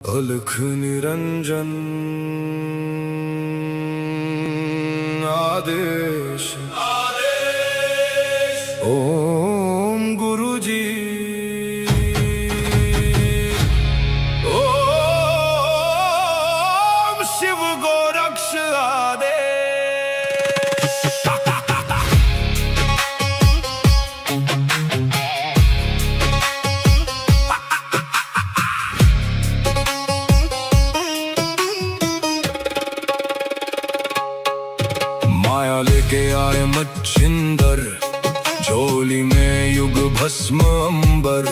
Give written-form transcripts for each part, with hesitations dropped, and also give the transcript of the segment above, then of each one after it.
अलख निरंजन आदेश ओम गुरु जी ओम शिव गोरक्ष आदेश। माया लेके आए मच्छिंदर, झोली में युग भस्म अंबर।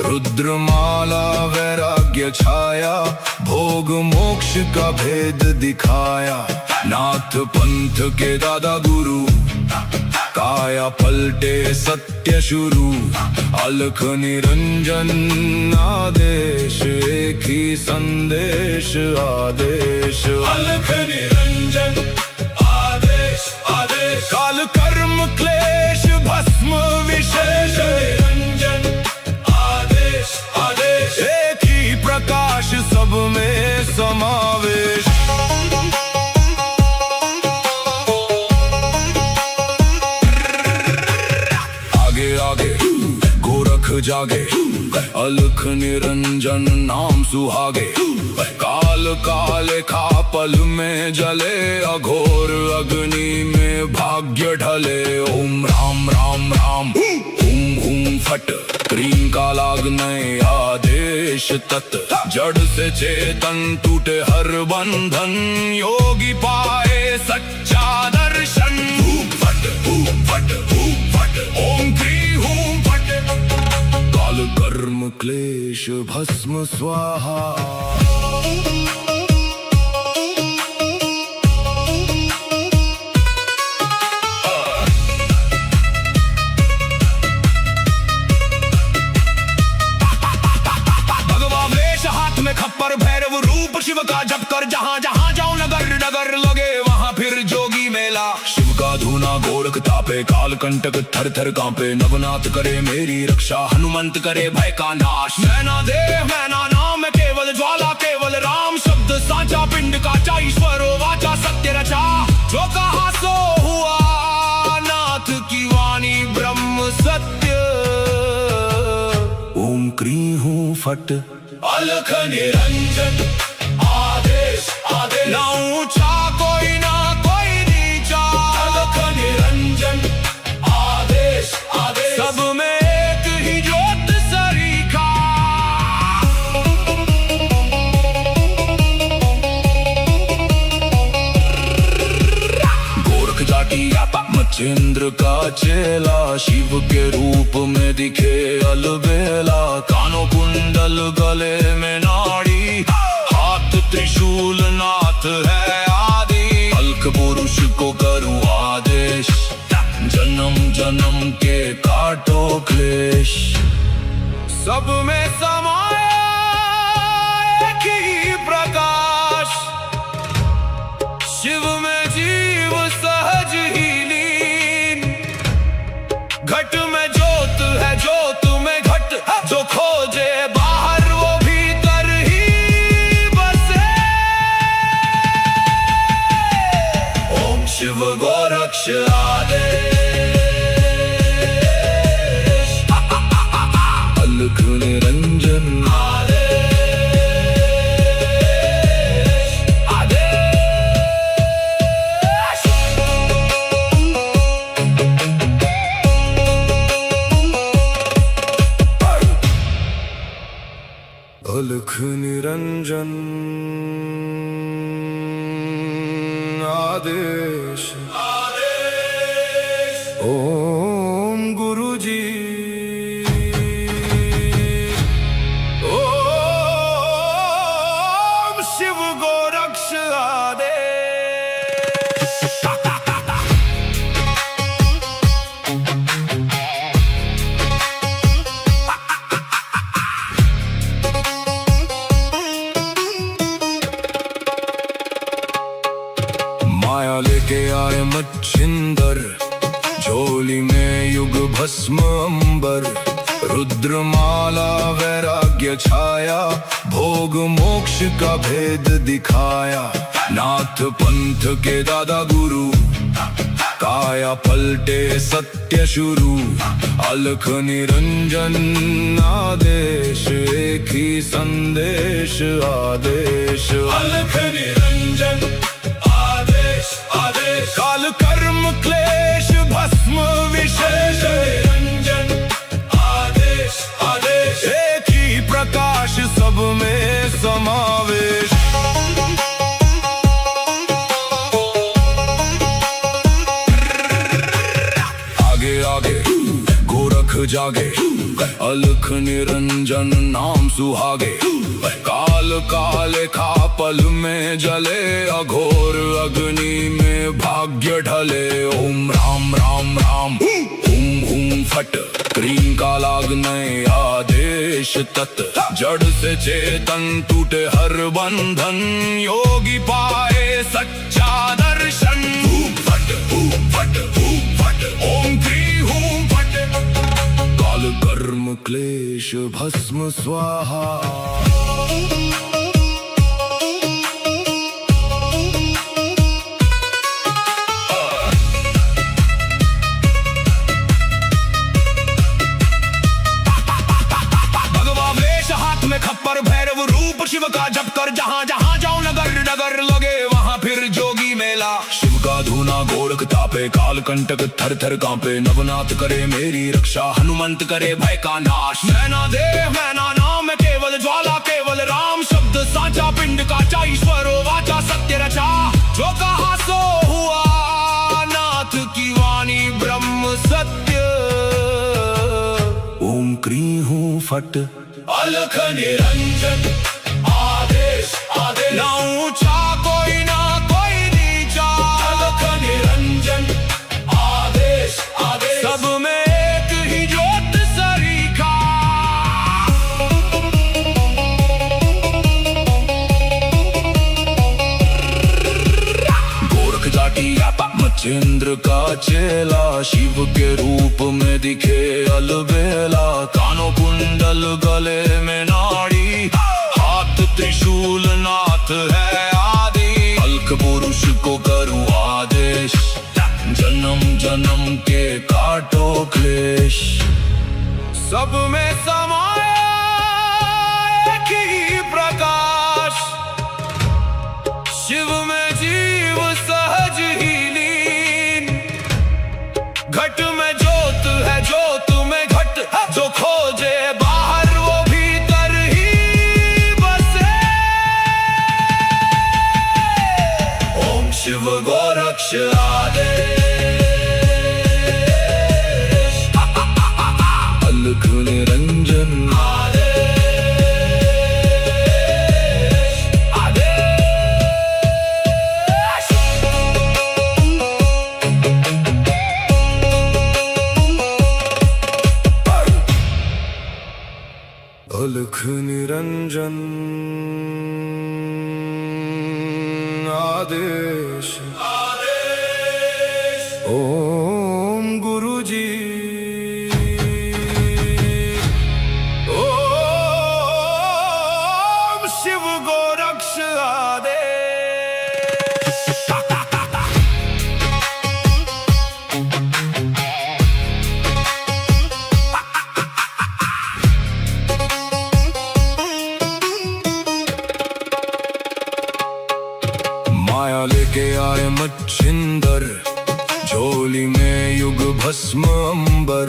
रुद्रमाला वैराग्य छाया, भोग मोक्ष का भेद दिखाया। नाथ पंथ के दादा गुरु, काया पलटे सत्य शुरू। अलख निरंजन आदेश, एक ही संदेश आदेश। अलख निरंजन काल कर्म क्लेश भस्म विशेष। निरंजन आदेश आदेश, एक ही प्रकाश सब में समावेश। आगे आगे गोरख जागे, अलख निरंजन नाम सुहागे। काल काले खा पल में जले, अघोर अग्नि में भाग्य ढले। ओम राम राम राम हुम हुम फट, क्रीम का लागने आदेश तत्। जड़ से चेतन टूटे हर बंधन, योगी पाए सच्चा दर्शन। फट फट फट, ओम क्रीम हुम फट। काल कर्म क्लेश भस्म स्वाहा। खप्पर भैरव रूप शिव का जप कर, जहाँ जहाँ जाऊं नगर नगर लगे वहाँ फिर जोगी मेला। शिव का धूना गोरख तापे, काल कंटक थर थर कांपे। नवनाथ करे मेरी रक्षा, हनुमंत करे भय का नाश। मैना देह मैना नाम केवल ज्वाला, केवल राम शब्द साचा। पिंड का चा ईश्वरो वाचा, सत्य रचा। जो कहा सो हुआ, नाथ की वाणी ब्रह्म सत्य। ओम क्रीं हूँ फट, अलख निरंजन आदेश आदेश। ना ऊंचा कोई ना कोई नीचा, अलख निरंजन आदेश आदेश। सब में एक ही ज्योत सरीखा। गोरख जाटी मच्छिंद्र का चेला, शिव के रूप में दिखे अलबेला। कानों कुंडल गले में नाड़ी, हाथ त्रिशूल नाथ है आदि। अलख पुरुष को करूं आदेश, जन्म जन्म के काटो क्लेश। सब में समाया एक ही प्रकाश, शिव में जीव सहज ही लीन। घट में ज्योत है, ज्योत में घट। जो खोजे बाहर वो भीतर ही बसे। ओम शिव गोरक्ष आदेश। अलख निरंजन आदेश आदेश। अलख निरंजन आदेश आदेश। ओम गुरु जी ओम शिव गोरक्ष आदेश। माया लेके आए मच्छिंदर, झोली में युग भस्म अंबर। रुद्रमाला वैराग्य छाया, भोग मोक्ष का भेद दिखाया। नाथ पंथ के दादा गुरु, काया पलटे सत्य शुरू। अलख निरंजन आदेश, एक ही संदेश आदेश। अलख निरंजन आदेश आदेश, काल कर्म क्लेश भस्म विशेष। निरंजन आदेश आदेश, एक ही प्रकाश सब में समावेश। आगे आगे गोरख जागे, अलख निरंजन नाम सुहागे। काल काले खा पल में जले, अघोर अग्नि में भाग्य ढले। ओम राम राम राम, हुम हुम फट, क्रीम का लागने आदेश तत्। जड़ से चेतन टूटे हर बंधन, योगी पाए सच्चा दर्शन। हुम फट हुम फट हुम फट, ओम क्री हुम फट। काल कर्म क्लेश भस्म स्वाहा। खप्पर भैरव रूप शिव का जप कर, जहाँ जहाँ जाओ नगर नगर लगे वहाँ फिर जोगी मेला। शिव का धूना गोरख तापे, काल कंटक थर थर कांपे। नवनाथ करे मेरी रक्षा, हनुमंत करे भय का नाश। मैना देव मैना नाम केवल ज्वाला, केवल राम शब्द साचा। पिंड काचा ईश्वरो वाचा, सत्य रचा। जो कहा सो हुआ, नाथ की वाणी ब्रह्म सत्य। ओम क्री हूँ फट, अलख निरंजन आदेश आदेश। ना ऊंचा कोई ना कोई नीचा, अलख निरंजन आदेश आदेश। सब में एक ही ज्योत सरीखा। गोरख जाटी मचेंद्र का चेला, शिव के रूप में दिखे अलबेला। कानों कुंडल गले में नाड़ी, हाथ त्रिशूल नाथ है आदि। अलख पुरुष को करूं आदेश, जन्म जन्म के काटो क्लेश। सब में समाया एक ही प्रकाश, शिव में जीव सहज ही लीन। घट में ज्योत है, ज्योत में घट। जो खोजे बाहर वो भीतर ही बसे। ओम शिव गोरक्ष आदेश। अलख निरंजन आदेश आदेश। अलख निरंजन आदेश आदेश। ओम गुरुजी, ओम शिव गोरक्ष आदेश। माया लेके आए मच्छिंदर, झोली में युग भस्म अंबर।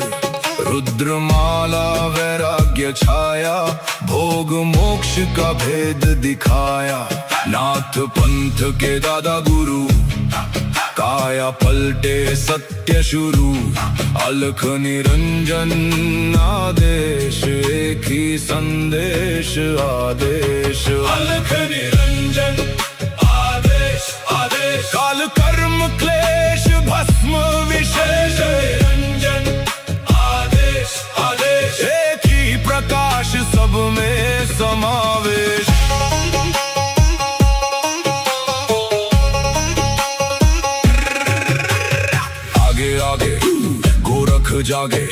रुद्रमाला वैराग्य छाया, भोग मोक्ष का भेद दिखाया। नाथ पंथ के दादा गुरु, काया पलटे सत्य शुरू। अलख निरंजन आदेश, एक ही संदेश आदेश। अलख निरंजन आदेश आदेश, काल कर्म क्लेश भस्म विशेष। निरंजन आदेश आदेश, एक ही प्रकाश सब में समावेश। आगे आगे गोरख जागे,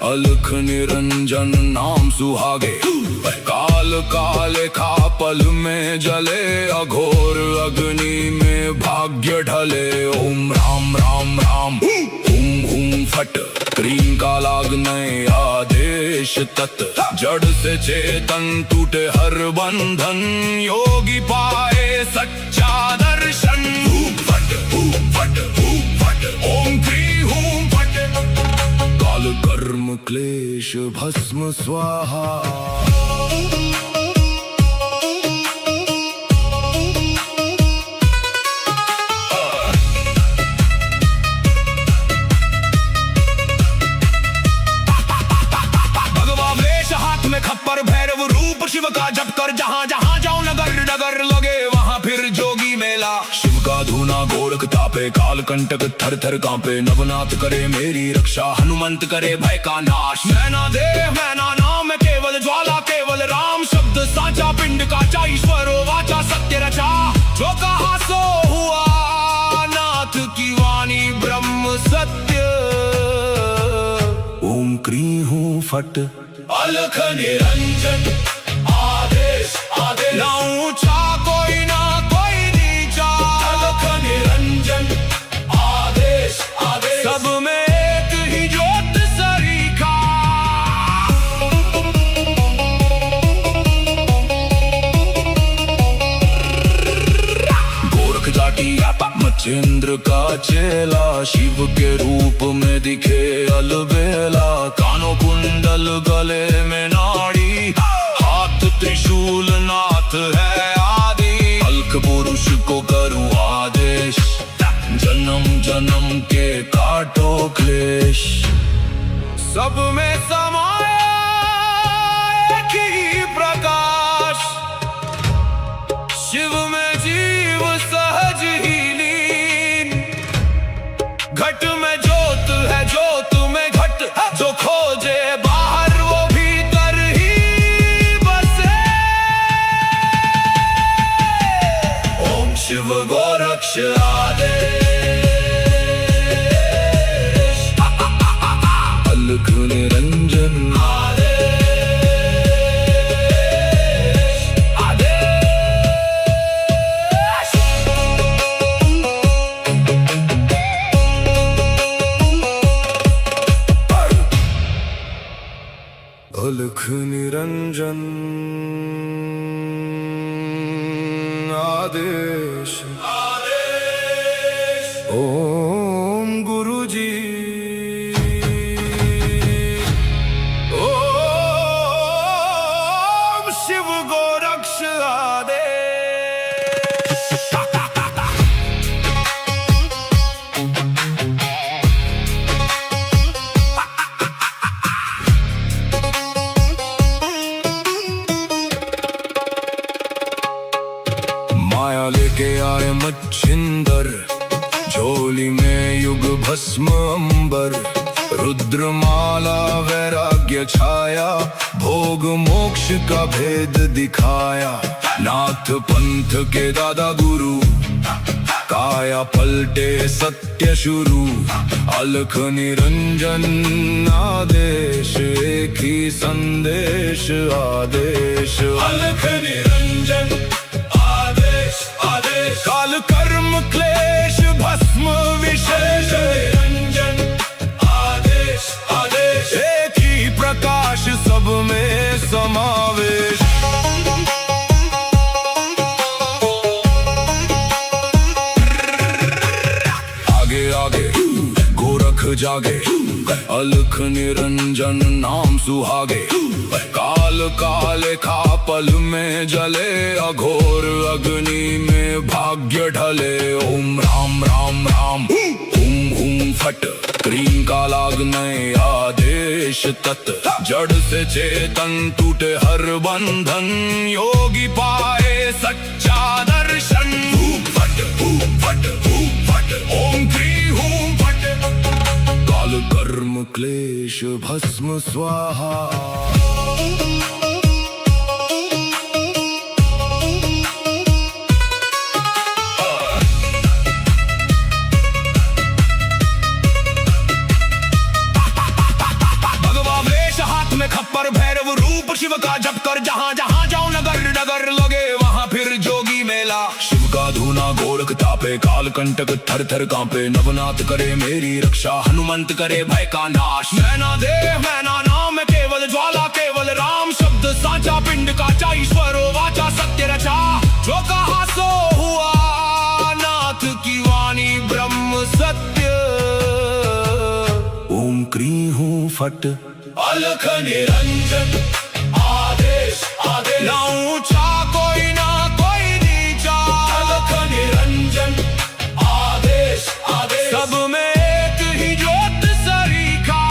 अलख निरंजन नाम सुहागे, काल काले खा पल में जले, अघोर अग्नि में भाग्य ढले। ओम राम राम राम हुम हुम फट, क्रीम का लागने आदेश तत्, जड़ से चेतन टूटे हर बंधन, योगी पाए सच्चा दर्शन। हुम फट हुम फट हुम फट, ओम क्री हुम फट, काल कर्म क्लेश भस्म स्वाहा। खप्पर भैरव रूप शिव का जप कर, जहाँ जहाँ जाऊं नगर नगर लगे वहाँ फिर जोगी मेला। शिव का धूना गोरख तापे, काल कंटक थर थर कांपे, नवनाथ करे मेरी रक्षा, हनुमंत करे भय का नाश। मैना देव मैना नाम केवल ज्वाला, केवल राम शब्द साचा, पिंड का ईश्वर वाचा सत्य रचा। जो कहा सो हुआ, नाथ की वाणी ब्रह्म सत्य। ओम क्री हूँ फट, अलख निरंजन आदेश आदेश, ना ऊंचा कोई ना कोई नीचा। अलख निरंजन आदेश आदेश, सब में एक ही ज्योत सरीखा। गोरख जाटी मचेंद्र का चेला, शिव के रूप में दिखे अलबेला। कानों कुंडल गले में नाड़ी, हाथ त्रिशूल नाथ है आदि। अलख पुरुष को करूँ आदेश, जन्म जन्म के काटो क्लेश। सब में समाया एक ही प्रकाश, शिव में जीव सहज ही लीन। घट में ज्योत है, ज्योत में घट, जो खोजे बाहर वो भीतर ही बसे। ओम शिव गोरक्ष आदेश, अलख निरंजन आदेश आदेश। अलख निरंजन आदेश आदेश। ओम गुरु जी, ओम शिव गोरक्ष आदेश। माया लेके आए मच्छिंदर, झोली में युग भस्म अंबर। रुद्रमाला वैराग्य छाया, भोग मोक्ष का भेद दिखाया। नाथ पंथ के दादा गुरु, काया पलटे सत्य शुरू। अलख निरंजन आदेश, एक ही संदेश आदेश। अलख निरंजन आदेश आदेश, काल कर्म क्लेश भस्म विशेष। निरंजन आदेश आदेश, एक ही प्रकाश सब में समावेश। आगे आगे गोरख जागे, अलख निरंजन नाम सुहागे। काल काले खा पल में जले, अघोर अग्नि में भाग्य ढले। ओम राम राम राम हुम हुम फट, क्रीम का लागने आदेश तत्, जड़ से चेतन टूटे हर बंधन, योगी पाए सच्चा दर्शन। हुम फट हुम फट हुम फट, ओम क्री हुम फट, काल कर्म क्लेश भस्म स्वाहा। कर जहाँ जहाँ जाऊं नगर नगर लगे वहाँ फिर जोगी मेला। शिव का धूना गोरख तापे काल कंटक थर थर कांपे नवनाथ करे मेरी रक्षा हनुमंत करे भय का नाश। मैना देह मैना नाम केवल ज्वाला केवल राम शब्द साचा पिंड काचा ईश्वरो वाचा सत्य रचा। जो कहा सो हुआ नाथ की वाणी ब्रह्म सत्य। ओम क्रीं हूँ फट अलख निरंजन आदेश आदेश। ना ऊंचा कोई ना कोई नीचा अलख निरंजन आदेश आदेश। सब में एक ही ज्योत सरीखा।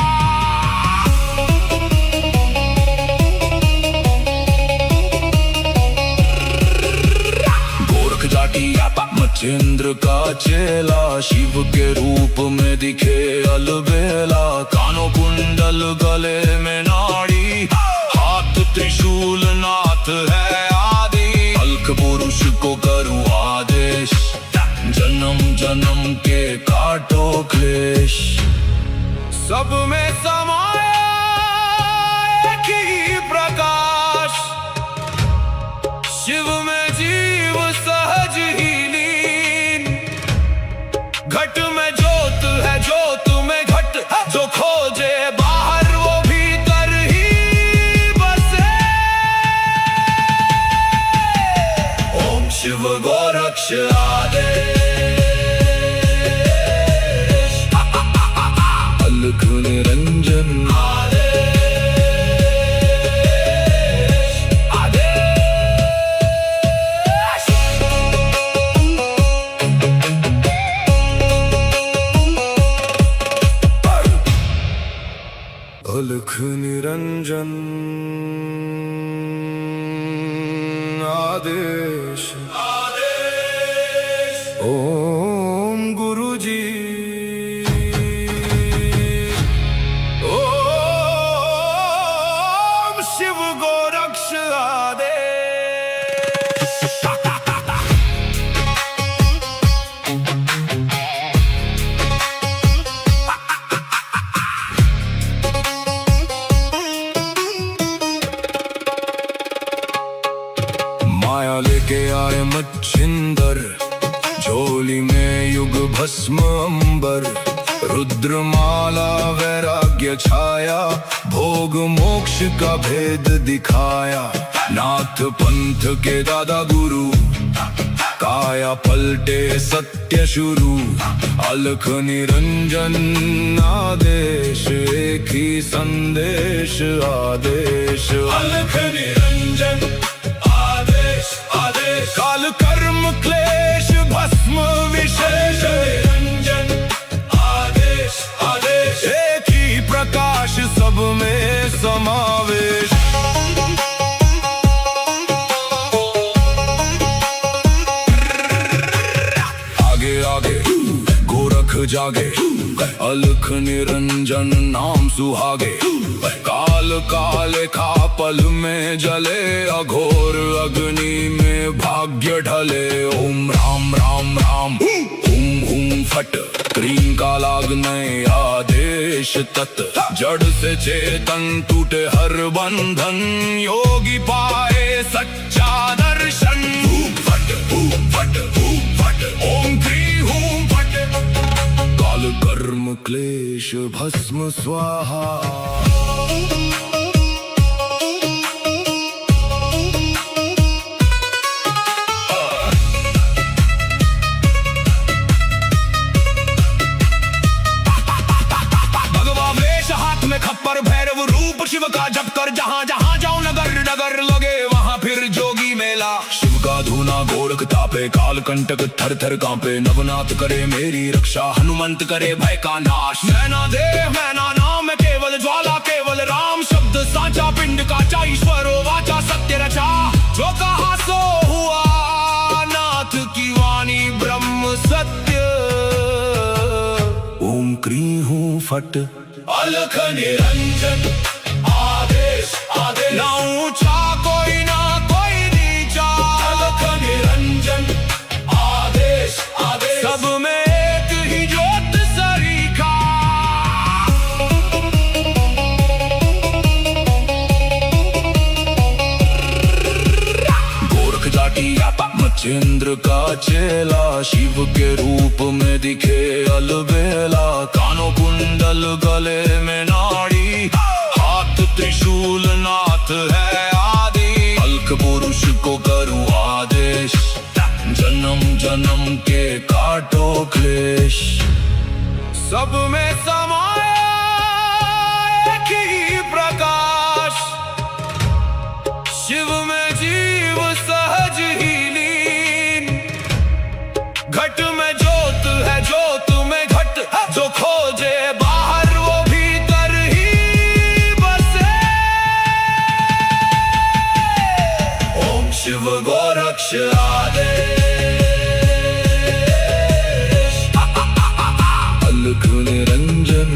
गोरख जाटी मच्छिंद्र का चेला शिव के रूप में दिखे अलबेला। कानों कुंडल गले में नाड़ी हाथ त्रिशूल नाथ है आदि। अलख पुरुष को करूं आदेश जन्म जन्म के काटो क्लेश। सब में समाया एक ही प्रकाश शिव में जीव सहज ही लीन। घट में ज्योत है ज्योत में घट जो खोजे बाहर वो भीतर ही बसे। ओम शिव गोरक्ष आदेश अलख निरंजन आदेश आदेश। अलख निरंजन आदेश आदेश। ओम गुरुजी ओम शिव गोरक्ष आदेश। माया लेके आए मच्छिंदर झोली में युग भस्म अंबर। रुद्रमाला वैराग्य छाया भोग मोक्ष का भेद दिखाया। नाथ पंथ के दादा गुरु काया पलटे सत्य शुरू। अलख निरंजन आदेश एक ही संदेश आदेश। अलख निरंजन आदेश आदेश। काल कर्म क्लेश भस्म विशेष निरंजन आदेश आदेश। एक ही प्रकाश सब में समावेश। आगे आगे गोरख जागे अलख निरंजन नाम सुहागे। काल काले का पल में जले अघोर अग्नि में भाग्य ढले। ओम राम राम राम हुम हुम फट क्रीं का लागने आदेश तत्। जड़ से चेतन टूटे हर बंधन योगी पाए सच्चा दर्शन। फट फट फट ओम क्रीं हूं फट। काल कर्म क्लेश भस्म स्वाहा। खप्पर भैरव रूप शिव का जप कर जहाँ जहाँ जाऊं नगर नगर लगे वहाँ फिर जोगी मेला। शिव का धूना गोरख तापे काल कंटक थर थर कांपे नवनाथ करे मेरी रक्षा हनुमंत करे भय का नाश। मैना देह मैना नाम केवल ज्वाला केवल राम शब्द साचा पिंड काचा ईश्वरो वाचा सत्य रचा। जो कहा सो हुआ नाथ की वाणी ब्रह्म सत्य। ओम क्रीं हूँ फट अलख निरंजन आदेश आदेश। ना ऊंचा कोई ना कोई नीचा अलख निरंजन आदेश आदेश। सब में एक ही ज्योत सरीखा। मच्छिंद्र का चेला शिव के रूप में दिखे अलबेला। कानों कुंडल गले में नाड़ी, हाथ त्रिशूल नाथ है आदि। अलख पुरुष को करूं आदेश, जन्म जन्म के काटो क्लेश। सब में समाया एक ही प्रकाश, शिव में जीव सहज ही लीन। घट में ज्योत है, ज्योत में घट, जो खोजे बाहर वो भीतर ही बसे। ओम शिव गोरक्ष आदेश, अलख निरंजन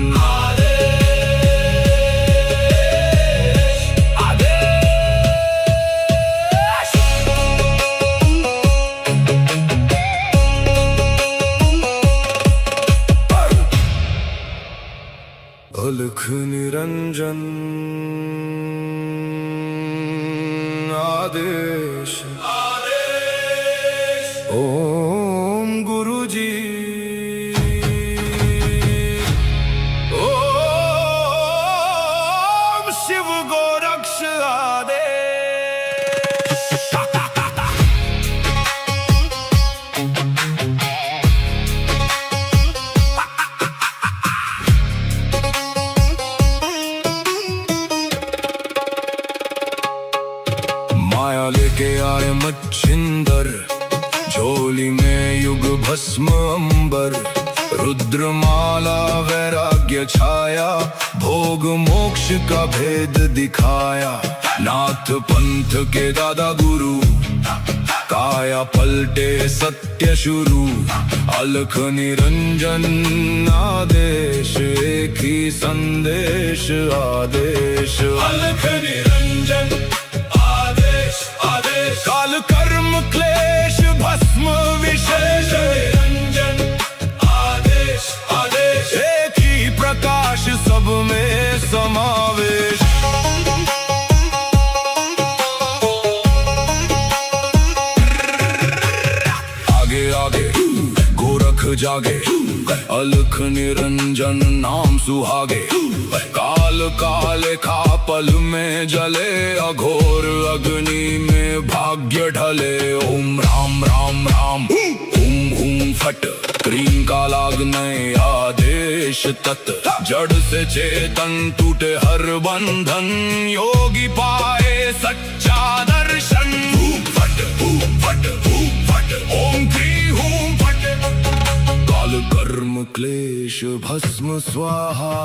अलख निरंजन आदेश। ओम गुरु जी, ओम शिव गोरक्ष आदेश। माया लेके आए मच्छिंदर, झोली में युग भस्म अंबर। रुद्रमाला वैराग्य छाया, भोग मोक्ष का भेद दिखाया। नाथ पंथ के दादा गुरु, काया पलटे सत्य शुरू। अलख निरंजन आदेश, एक ही संदेश आदेश। अलख निरंजन आदेश, काल कर्म क्लेश भस्म विशेष। निरंजन आदेश आदेश, एक ही प्रकाश सब में समावेश। आगे आगे गोरख जागे, अलख निरंजन नाम सुहागे। काल काले खा पल में जले, अघोर अग्नि में भाग्य ढले। ओम राम राम राम, हुम हुम फट, क्रीम का लागने आदेश तत्। जड़ से चेतन टूटे हर बंधन, योगी पाए सच्चा दर्शन। हुम फट हुम फट हुम फट, ओम क्री हुम फट। काल कर्म क्लेश भस्म स्वाहा।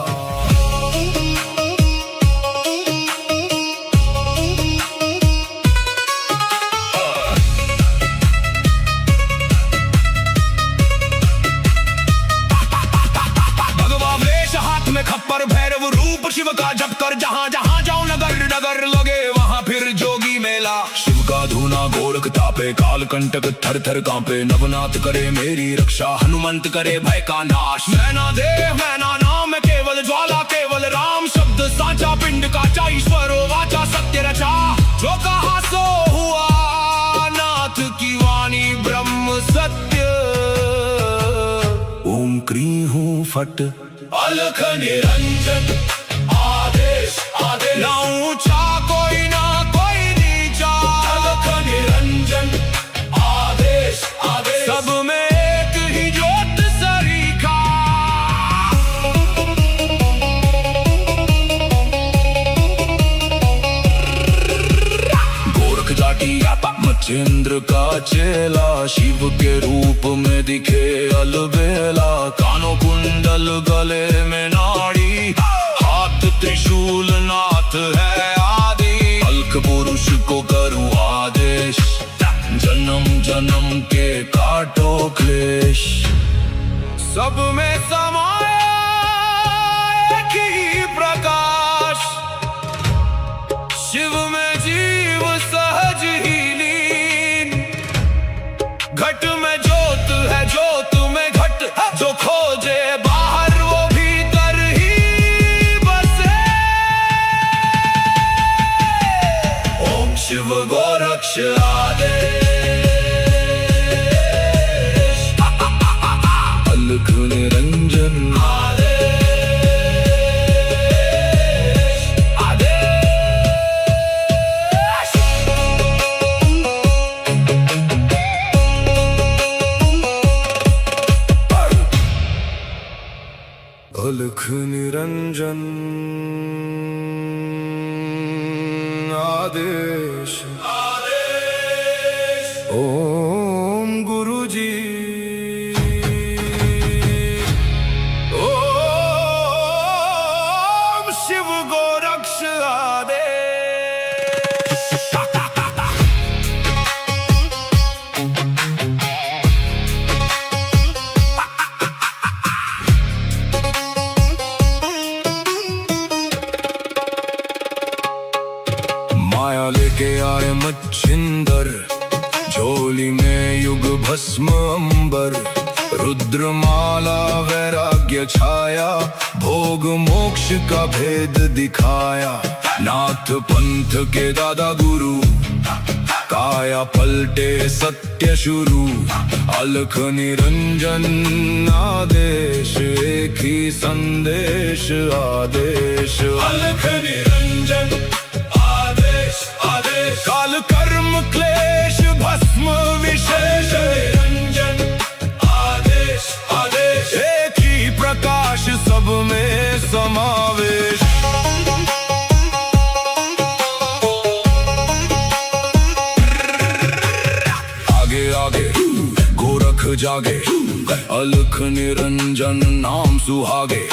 खप्पर भैरव रूप शिव का जप कर, जहाँ जहाँ जाओ नगर नगर लगे वहाँ फिर जोगी मेला। शिव का धूना गोरख तापे, काल कंटक थर थर कांपे। नवनाथ करे मेरी रक्षा, हनुमंत करे भय का नाश। मैना देव मैना नाम केवल ज्वाला, केवल राम शब्द साचा। पिंड काचा ईश्वरो वाचा, सत्य रचा। जो कहा सो हुआ, नाथ की वाणी ब्रह्म सत्य। ओम क्री हूँ फट, अलख निरंजन आदेश आदेश। ना ऊंचा कोई ना कोई नीचा, अलख निरंजन आदेश आदेश। सब में एक ही ज्योत सरीखा। गोरख जाटी मच्छिंद्र का चेला, शिव के रूप में दिखे अलबेला। कानों कुंडल गले में नाड़ी, हाथ त्रिशूल नाथ है आदि। अलख पुरुष को करूं आदेश, जन्म जन्म के काटो क्लेश। सब में समाया एक ही प्रकाश, शिव में जीव सहज ही लीन। घट में ज्योत है, ज्योत में घट, जो खोजे बाहर वो भीतर ही बसे। ओम शिव गोरक्ष आदेश। अलख निरंजन आदेश ओम गुरुजी ओम शिव गोरक्ष आदेश। माया लेके आए मच्छिंदर, झोली में युग भस्म अंबर, रुद्रमाला वैराग्य छाया, भोग मोक्ष का भेद दिखाया। नाथ पंथ के दादा गुरु, काया पलटे सत्य शुरू, अलख निरंजन आदेश, एक ही संदेश आदेश। अलख निरंजन आदेश आदेश, काल कर्म क्लेश भस्म विशेष, निरंजन आदेश आदेश, एक ही प्रकाश सब में समावेश। आगे आगे गोरख जागे, अलख निरंजन नाम सुहागे,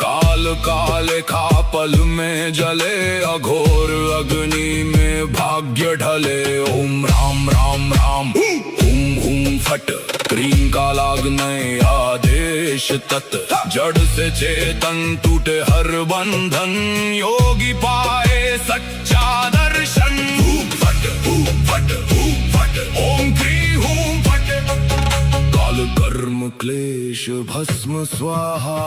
काल काले का पल में जले, अघोर अग्नि में भाग्य ढले। ओम राम राम राम हुम हुम फट, क्रीम का लागने आदेश तत्, जड़ से चेतन टूटे हर बंधन, योगी पाए सच्चा दर्शन। फट फट फट, ओम क्रीम हुम फट, काल कर्म क्लेश भस्म स्वाहा।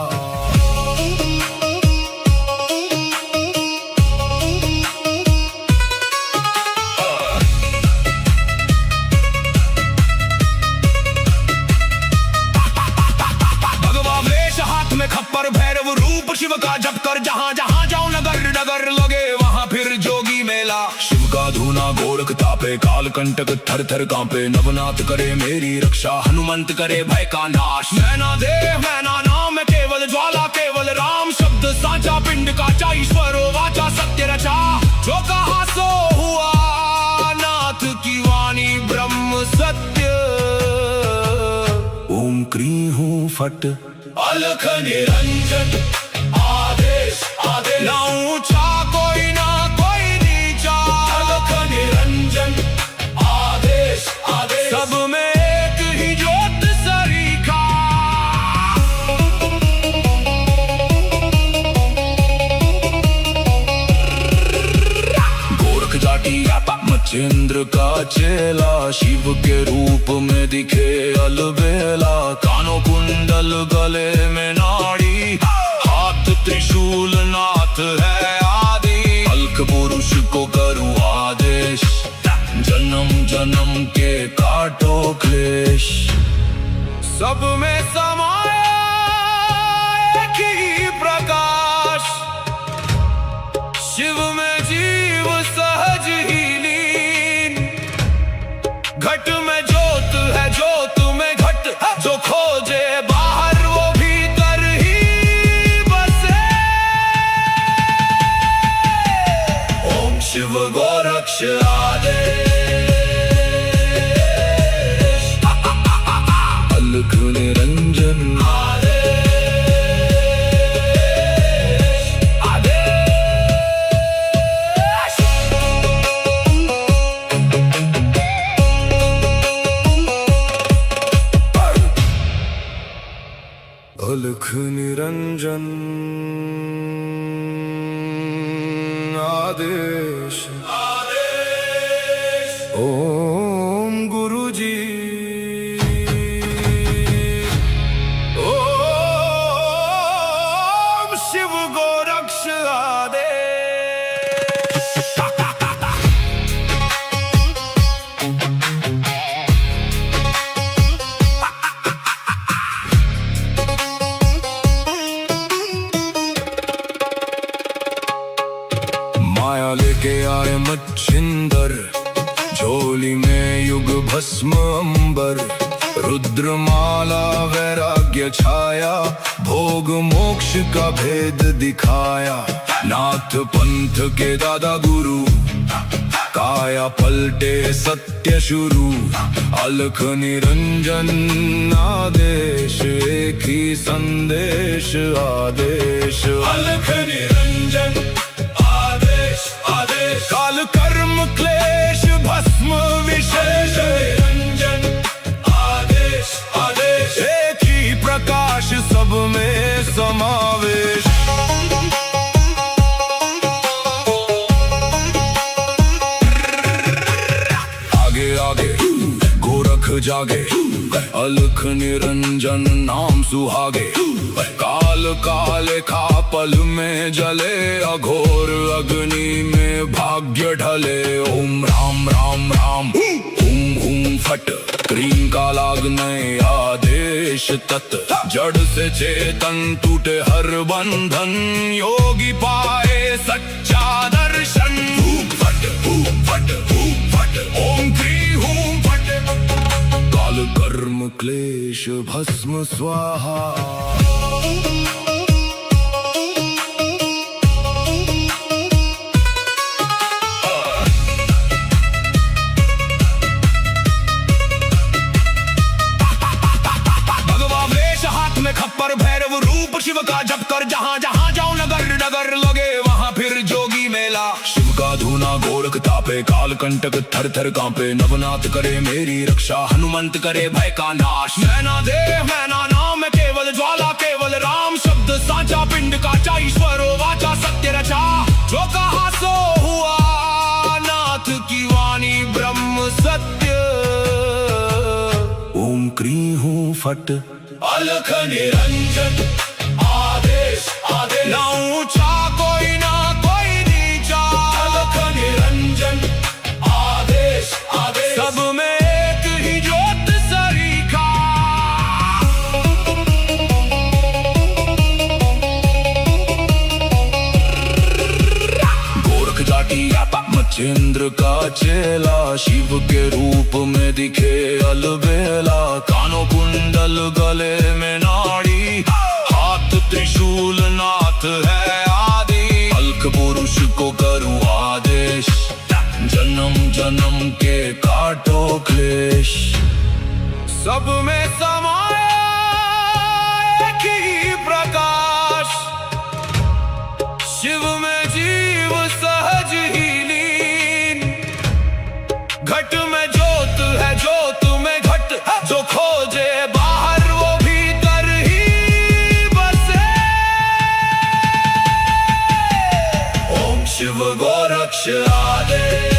खप्पर भैरव रूप शिव का जप कर, जहाँ जहाँ जाऊं नगर नगर लगे वहाँ फिर जोगी मेला। शिव का धूना गोरख तापे, काल कंटक थर थर कांपे, नवनाथ करे मेरी रक्षा, हनुमंत करे भय का नाश। मैना देव मैना नाम केवल ज्वाला, केवल राम शब्द साचा, पिंड का चा ईश्वर वाचा सत्य रचा, जो कहा सो हुआ, नाथ की वाणी ब्रह्म सत्य। ओम क्रीं हूँ फट, अलख निरंजन आदेश आदेश, ना ऊंचा कोई ना कोई नीचा, अलख निरंजन आदेश आदेश, सब में एक ही ज्योत सरीखा। गोरख जाटी मच्छिंद्र का चेला, शिव के रूप में दिखे अलबेला, कानों कुंडल गले में नाड़ी, हाथ त्रिशूल नाथ है आदि, अलख पुरुष को करूं आदेश, जन्म जन्म के काटो क्लेश। सब में समाया एक ही प्रकाश, शिव में जीव सहज ही लीन, घट में ज्योत है ज्योत में घट, जो खोजे बाहर वो भीतर ही बसे। ओम शिव गोरक्ष आदेश, अलख निरंजन अलख निरंजन आदेश आदेश। ओम गुरुजी ओम शिव गोरक्ष आदेश। माया लेके आए मच्छिंदर, झोली में युग भस्म अंबर, रुद्रमाला वैराग्य छाया, भोग मोक्ष का भेद दिखाया। नाथ पंथ के दादा गुरु, काया पलटे सत्य शुरू। अलख निरंजन आदेश, एक ही संदेश आदेश। अलख निरंजन आदेश आदेश, काल कर्म क्लेश भस्म विशेष। निरंजन आदेश आदेश, एक ही प्रकाश सब में समावेश। गोरख जागे, अलख निरंजन नाम सुहागे। काल काले खा पल में जले, अघोर अग्नि में भाग्य ढले। ओम राम राम राम, हुम हुम फट, क्रीम का लागने आदेश तत्। जड़ से चेतन टूटे हर बंधन, योगी पाए सच्चा दर्शन। फट फट फट, ओम क्रीम हुम फट, काल कर्म क्लेश भस्म स्वाहा। खप्पर भैरव रूप शिव का जप कर, जहाँ जहाँ जाओ नगर नगर लगे वहाँ फिर जोगी मेला। शिव का धूना गोरख तापे, काल कंटक थर थर कांपे। नवनाथ करे मेरी रक्षा, हनुमंत करे भय का नाश। मैना देव मैना नाम केवल ज्वाला, केवल राम शब्द साचा। पिंड काचा ईश्वरो वाचा, सत्य रचा। जो कहा सो हुआ, नाथ की वाणी ब्रह्म सत्य। ओम क्री हूँ फट, अलख निरंजन आदेश आदेश। ना ऊंचा कोई ना कोई नीचा, अलख निरंजन आदेश आदेश। सब में एक ही ज्योत सरीखा। गोरख जाटी मचेंद्र का चेला, शिव के रूप में दिखे अलबेला। कानों कुंडल गले में नाड़ी, हाथ त्रिशूल नाथ है आदि। अलख पुरुष को करूं आदेश, जन्म जन्म के काटो क्लेश। सब में समाया एक ही प्रकाश, शिव में जीव सहज ही लीन। घट में ज्योत है, ज्योत में घट, जो खोजे बाहर वो भीतर ही बसे। ओम शिव गोरक्ष आदेश।